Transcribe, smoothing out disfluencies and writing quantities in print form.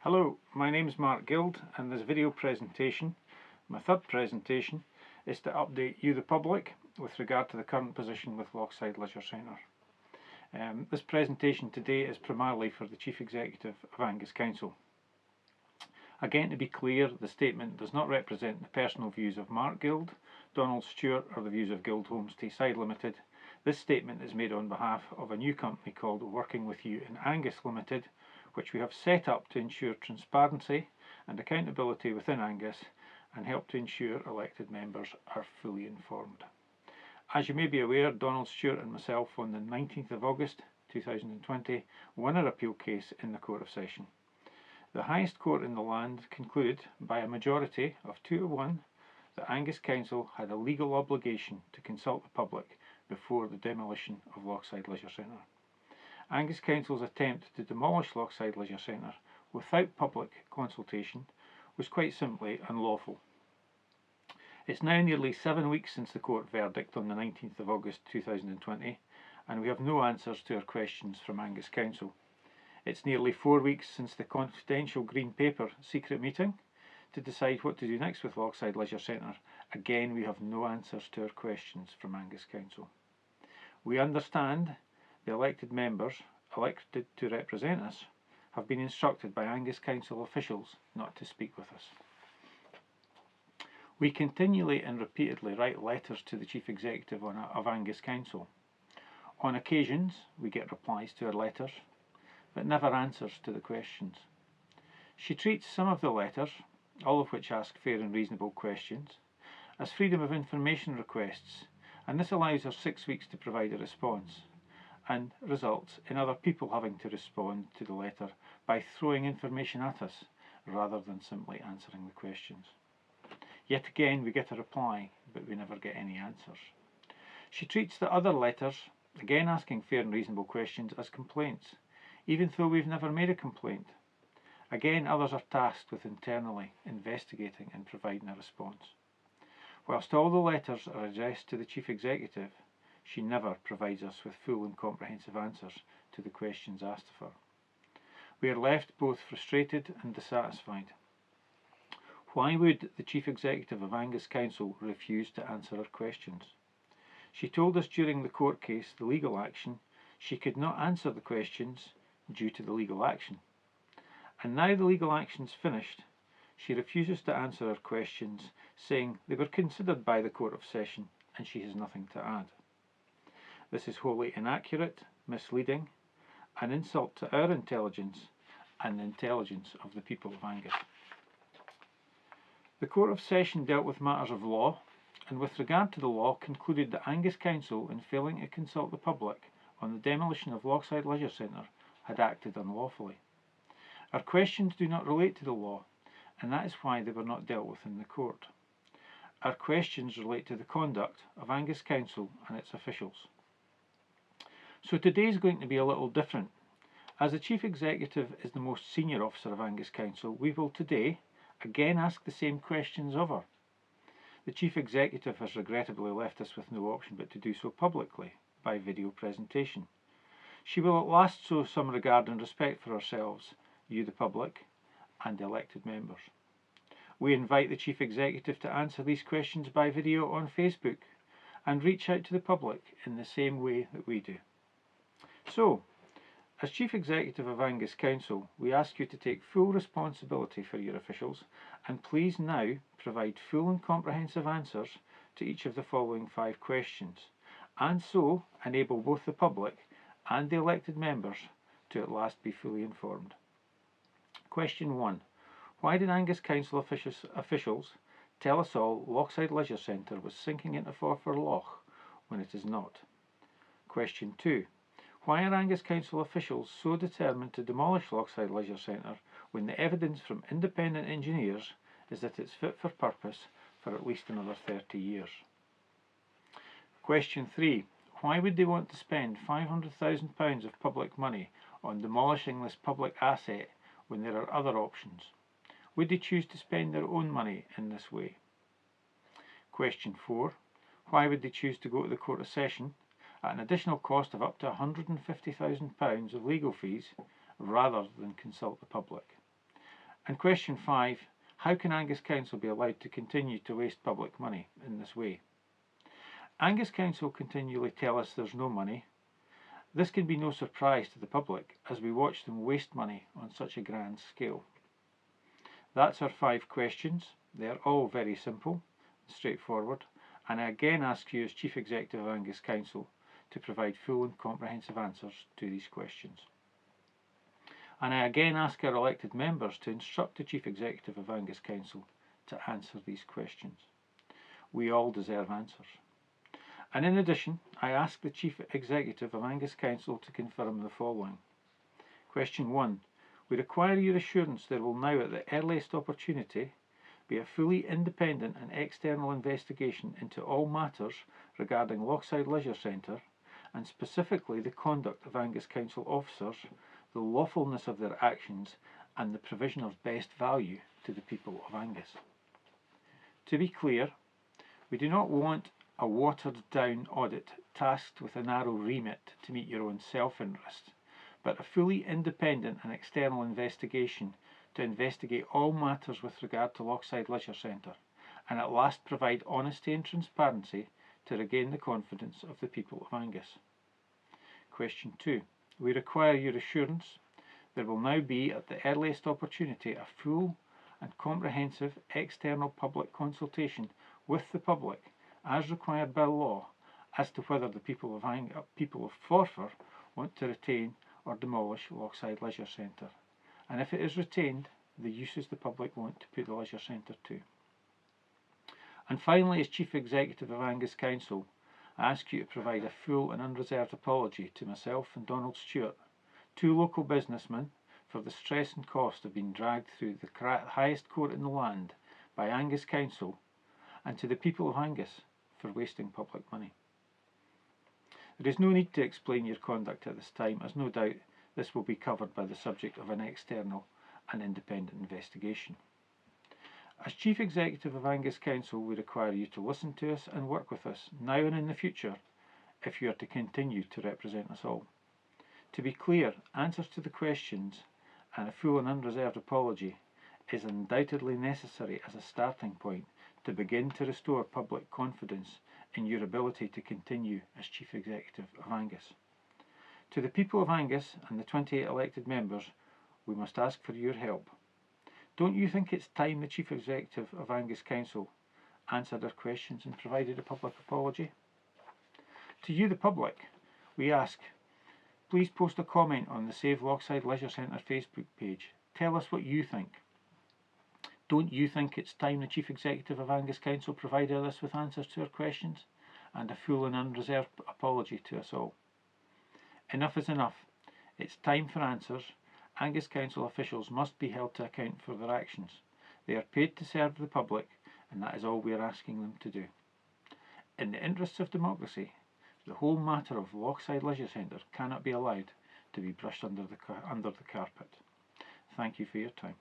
Hello, my name is Mark Guild, and this video presentation, my third presentation, is to update you the public with regard to the current position with Lochside Leisure Centre. This presentation today is primarily for the Chief Executive of Angus Council. Again, to be clear, the statement does not represent the personal views of Mark Guild, Donald Stewart, or the views of Guild Homes Tayside Limited. This statement is made on behalf of a new company called Working With You in Angus Limited, which we have set up to ensure transparency and accountability within Angus and help to ensure elected members are fully informed. As you may be aware, Donald Stewart and myself on the 19th of August 2020 won our appeal case in the Court of Session. The highest court in the land concluded by a majority of 2 to 1 that Angus Council had a legal obligation to consult the public before the demolition of Lochside Leisure Centre. Angus Council's attempt to demolish Lochside Leisure Centre without public consultation was quite simply unlawful. It's now nearly 7 weeks since the court verdict on the 19th of August 2020, and we have no answers to our questions from Angus Council. It's nearly 4 weeks since the confidential Green Paper secret meeting to decide what to do next with Lochside Leisure Centre. Again, we have no answers to our questions from Angus Council. We understand the elected members elected to represent us have been instructed by Angus Council officials not to speak with us. We continually and repeatedly write letters to the Chief Executive of Angus Council. On occasions, we get replies to our letters, but never answers to the questions. She treats some of the letters, all of which ask fair and reasonable questions, as freedom of information requests, and this allows her 6 weeks to provide a response, and results in other people having to respond to the letter by throwing information at us rather than simply answering the questions. Yet again we get a reply, but we never get any answers. She treats the other letters, again asking fair and reasonable questions, as complaints, even though we've never made a complaint. Again, others are tasked with internally investigating and providing a response. Whilst all the letters are addressed to the Chief Executive, she never provides us with full and comprehensive answers to the questions asked of her. We are left both frustrated and dissatisfied. Why would the Chief Executive of Angus Council refuse to answer our questions? She told us during the court case, the legal action, she could not answer the questions due to the legal action. And now the legal action's finished, she refuses to answer our questions, saying they were considered by the Court of Session and she has nothing to add. This is wholly inaccurate, misleading, an insult to our intelligence and the intelligence of the people of Angus. The Court of Session dealt with matters of law, and with regard to the law concluded that Angus Council, in failing to consult the public on the demolition of Lochside Leisure Centre, had acted unlawfully. Our questions do not relate to the law, and that is why they were not dealt with in the court. Our questions relate to the conduct of Angus Council and its officials. So today is going to be a little different. As the Chief Executive is the most senior officer of Angus Council, we will today again ask the same questions of her. The Chief Executive has regrettably left us with no option but to do so publicly by video presentation. She will at last show some regard and respect for ourselves, you the public, and the elected members. We invite the Chief Executive to answer these questions by video on Facebook and reach out to the public in the same way that we do. So, as Chief Executive of Angus Council, we ask you to take full responsibility for your officials and please now provide full and comprehensive answers to each of the following 5 questions, and so enable both the public and the elected members to at last be fully informed. Question 1. Why did Angus Council officials tell us all Lochside Leisure Centre was sinking into Forfar Loch when it is not? Question 2. Why are Angus Council officials so determined to demolish Lochside Leisure Centre when the evidence from independent engineers is that it's fit for purpose for at least another 30 years? Question 3. Why would they want to spend £500,000 of public money on demolishing this public asset when there are other options? Would they choose to spend their own money in this way? Question 4. Why would they choose to go to the Court of Session at an additional cost of up to £150,000 of legal fees rather than consult the public? And question 5, how can Angus Council be allowed to continue to waste public money in this way? Angus Council continually tell us there's no money. This can be no surprise to the public as we watch them waste money on such a grand scale. That's our 5 questions. They're all very simple and straightforward, and I again ask you as Chief Executive of Angus Council to provide full and comprehensive answers to these questions. And I again ask our elected members to instruct the Chief Executive of Angus Council to answer these questions. We all deserve answers. And in addition, I ask the Chief Executive of Angus Council to confirm the following. Question 1. We require your assurance there will now, at the earliest opportunity, be a fully independent and external investigation into all matters regarding Lochside Leisure Centre, and specifically the conduct of Angus Council officers, the lawfulness of their actions, and the provision of best value to the people of Angus. To be clear, we do not want a watered-down audit tasked with a narrow remit to meet your own self-interest, but a fully independent and external investigation to investigate all matters with regard to Lochside Leisure Centre, and at last provide honesty and transparency to regain the confidence of the people of Angus. Question 2. We require your assurance there will now be, at the earliest opportunity, a full and comprehensive external public consultation with the public, as required by law, as to whether the people of Forfar want to retain or demolish Lochside Leisure Centre, and if it is retained, the uses the public want to put the leisure centre to. And finally, as Chief Executive of Angus Council, I ask you to provide a full and unreserved apology to myself and Donald Stewart, 2 local businessmen, for the stress and cost of being dragged through the highest court in the land by Angus Council, and to the people of Angus for wasting public money. There is no need to explain your conduct at this time, as no doubt this will be covered by the subject of an external and independent investigation. As Chief Executive of Angus Council, we require you to listen to us and work with us, now and in the future, if you are to continue to represent us all. To be clear, answers to the questions and a full and unreserved apology is undoubtedly necessary as a starting point to begin to restore public confidence in your ability to continue as Chief Executive of Angus. To the people of Angus and the 28 elected members, we must ask for your help. Don't you think it's time the Chief Executive of Angus Council answered our questions and provided a public apology? To you, the public, we ask, please post a comment on the Save Lochside Leisure Centre Facebook page. Tell us what you think. Don't you think it's time the Chief Executive of Angus Council provided us with answers to our questions and a full and unreserved apology to us all? Enough is enough. It's time for answers. Angus Council officials must be held to account for their actions. They are paid to serve the public, and that is all we are asking them to do. In the interests of democracy, the whole matter of Lochside Leisure Centre cannot be allowed to be brushed under the carpet. Thank you for your time.